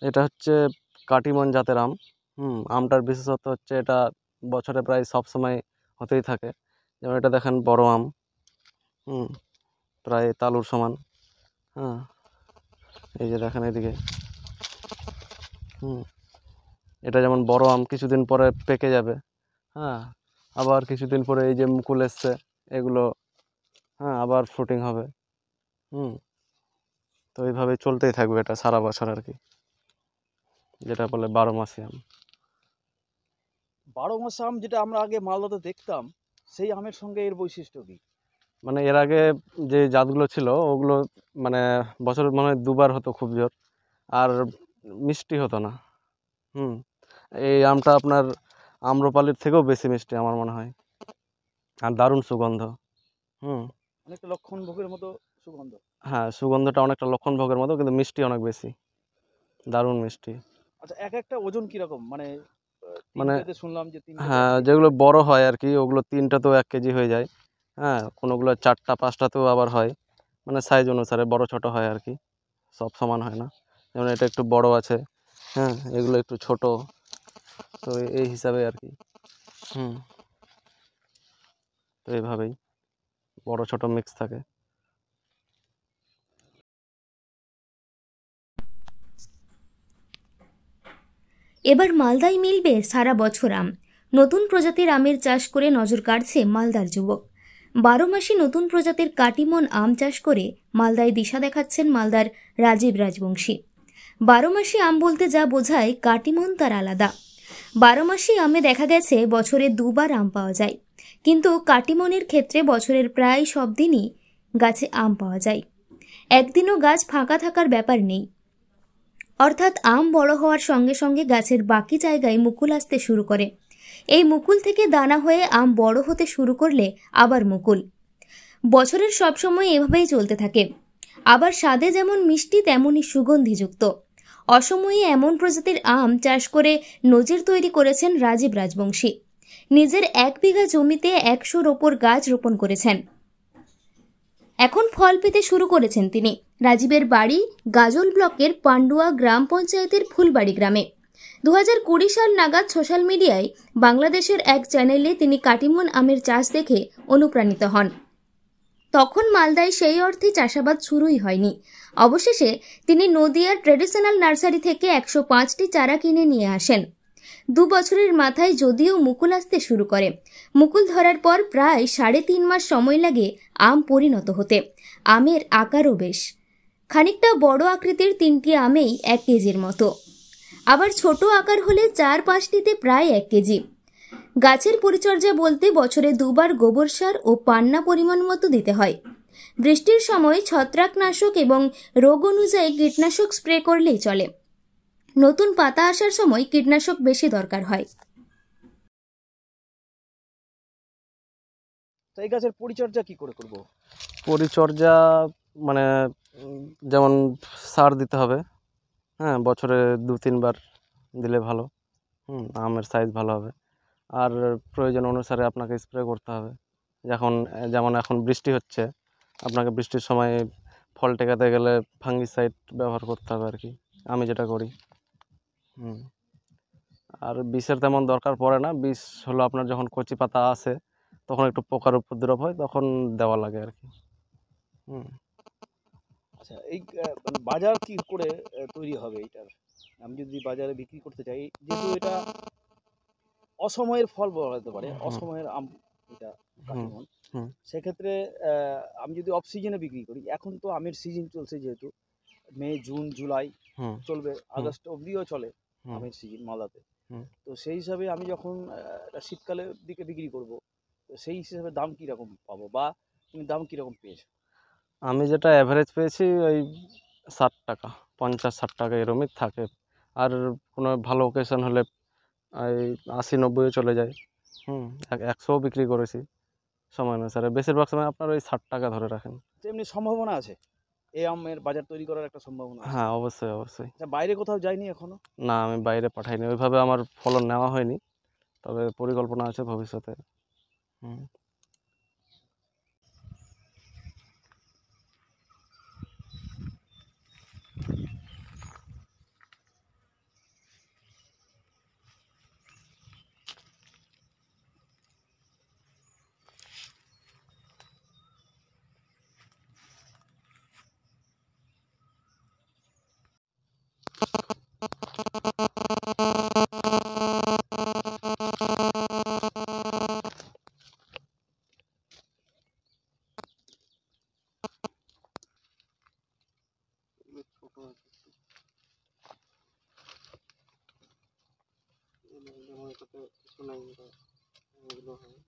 এটা হচ্ছে কাটিমন জাতের আম। আমটার বিশেষত্ব হচ্ছে এটা বছরে প্রায় সব সময় হতেই থাকে। যেমন এটা দেখেন বড় আম, হুম প্রায় তালুর সমান। হ্যাঁ, এই যে দেখেন এদিকে, হুম এটা যেমন বড় আম কিছুদিন পরে পেকে যাবে। হ্যাঁ, আবার কিছুদিন পরে এই যে মুকুল এসছে এগুলো, হ্যাঁ আবার ফ্রুটিং হবে। হুম তো এইভাবে চলতেই থাকবে এটা সারা বছর আর কি, যেটা বলে 12 মাসি আম। 12 মাস আম যেটা আমরা আগে মালদাতে দেখতাম, সেই আমের সঙ্গে এর বৈশিষ্ট্য কি? মানে এর আগে যে জাতগুলো ছিল ওগুলো মানে বছরে মনে হয় দুবার হতো খুব জোর, আর মিষ্টি হতো না। হুম এই আমটা আপনার আম্রপালির থেকেও বেশি মিষ্টি আমার মনে হয়, আর দারুণ সুগন্ধ। হুম অনেকটা লক্ষণ ভোগের মতো সুগন্ধ। হ্যাঁ, সুগন্ধটা অনেকটা লক্ষণ ভোগের মতো, কিন্তু মিষ্টি অনেক বেশি, দারুণ মিষ্টি। আচ্ছা, এক একটা ওজন কিরকম? মানে মানে তিনটেতে শুনলাম যে তিনটেতে এক হ্যাঁ, কেজি যেগুলো বড় হয় আর কি ওগুলো 3টাতেও 1 কেজি হয়ে যায়। হ্যাঁ, কোনোগুলো 4টা 5টাতেও আবার হয়, মানে সাইজ অনুসারে বড় ছোট হয় আর কি, সব সমান হয় না। যেমন এটা একটু বড় আছে, হ্যাঁ এগুলো একটু ছোট, তো এই হিসাবে আর কি। হুম তো এইভাবেই বড় ছোট মিক্স থাকে। এবার মালদায় মিলবে সারা বছর আম। নতুন প্রজাতির আমের চাষ করে নজর কাড়ছে মালদার যুবক। 12 মাসে নতুন প্রজাতির কাটিমন আম চাষ করে মালদায় দিশা দেখাচ্ছেন মালদার রাজীব রাজবংশী। 12 মাসি আম বলতে যা বোঝায় কাটিমন তার আলাদা। 12 মাসি আমে দেখা গেছে বছরে দুবার আম পাওয়া যায়, কিন্তু কাটিমনের ক্ষেত্রে বছরের প্রায় সব দিনই গাছে আম পাওয়া যায়। একদিনও গাছ ফাঁকা থাকার ব্যাপার নেই। অর্থাৎ আম বড় হওয়ার সঙ্গে সঙ্গে গাছের বাকি জায়গায় মুকুল আসতে শুরু করে। এই মুকুল থেকে দানা হয়ে আম বড় হতে শুরু করলে আবার মুকুল। বছরের সবসময় এভাবেই চলতে থাকে। আবার স্বাদে যেমন মিষ্টি তেমনই সুগন্ধিযুক্ত। অসময়ে এমন প্রজাতির আম চাষ করে নজির তৈরি করেছেন রাজীব রাজবংশী। নিজের 1 বিঘা জমিতে 100-র ওপর গাছ রোপণ করেছেন। এখন ফল পেতে শুরু করেছেন তিনি। রাজীবের বাড়ি গাজল ব্লকের পান্ডুয়া গ্রাম পঞ্চায়েতের ফুলবাড়ি গ্রামে। 2020 সাল নাগাদ সোশ্যাল মিডিয়ায় বাংলাদেশের এক চ্যানেলে তিনি কাটিমন আমের চাষ দেখে অনুপ্রাণিত হন। তখন মালদায় সেই অর্থে চাষাবাদ শুরুই হয়নি। অবশেষে তিনি নদিয়ার ট্রেডিশনাল নার্সারি থেকে 105টি চারা কিনে নিয়ে আসেন। 2 বছরের মাথায় যদিও মুকুল আসতে শুরু করে, মুকুল ধরার পর প্রায় 3.5 মাস সময় লাগে আম পরিণত হতে। আমের আকারও বেশ খানিকটা বড় আকৃতির, 3টি আমেই 1 কেজির মতো। আবার ছোট আকার হলে 4-5টিতে প্রায় 1 কেজি। গাছের পরিচর্যা বলতে বছরে 2বার গোবর সার ও পান্না পরিমাণ মতো দিতে হয়। বৃষ্টির সময় ছত্রাকনাশক এবং রোগ অনুযায়ী কীটনাশক স্প্রে করলেই চলে। নতুন পাতা আসার সময় কীটনাশক বেশি দরকার হয়। তো এই গাছের পরিচর্যা কি করে করব? পরিচর্যা মানে যেমন সার দিতে হবে, হ্যাঁ বছরে 2-3 বার দিলে ভালো। আমের সাইজ ভালো হবে। আর প্রয়োজন অনুসারে আপনাকে স্প্রে করতে হবে। যেমন এখন বৃষ্টি হচ্ছে, আপনাকে বৃষ্টির সময় ফল টেকাতে গেলে ফাঙ্গিসাইড ব্যবহার করতে হবে আর কি, আমি যেটা করি। আর বিষের তেমন দরকার পড়ে না, বিষ হলো আপনার যখন কচি পাতা আসে তখন একটু পোকার উপদ্রব হয়, তখন দেওয়া লাগে আর কি। আচ্ছা, এই মানে বাজার কি করে তৈরি হবে এইটার? আমি যদি বাজারে বিক্রি করতে চাই, যেহেতু এটা অসময়ের ফল বলা যেতে পারে, অসময়ের আম এটা হুম কাটিমন, হুম সেক্ষেত্রে আমি যদি অফ সিজনে বিক্রি করি, এখন তো আমের সিজন চলছে, যেহেতু মে জুন জুলাই হুম চলবে, হুম আগস্ট অবধিও চলে হুম আমের সিজন মালদাতে। হুম তো সেই হিসাবে আমি যখন এটা শীতকালের দিকে বিক্রি করব, তো সেই হিসাবে দাম কীরকম পাবো, বা তুমি দাম কীরকম পেয়েছো? আমি যেটা অ্যাভারেজ পেয়েছি ওই 60 টাকা, 50-60 টাকা এরমই থাকে। আর কোনো ভালো ওকেশন হলে এই 80-90 চলে যায়। 100ও বিক্রি করেছি সময় অনুসারে। বেশিরভাগ সময় আপনার ওই 60 টাকা ধরে রাখেন। তো এমনি সম্ভাবনা আছে, এই আমের বাজার তৈরি করার একটা সম্ভাবনা আছে? হ্যাঁ, অবশ্যই অবশ্যই। আচ্ছা, বাইরে কোথাও যায়নি এখনো? না, আমি বাইরে পাঠাইনি, ওইভাবে আমার ফলন নেওয়া হয়নি, তবে পরিকল্পনা আছে ভবিষ্যতে। হুম কিছু নাই, এগুলো হয়।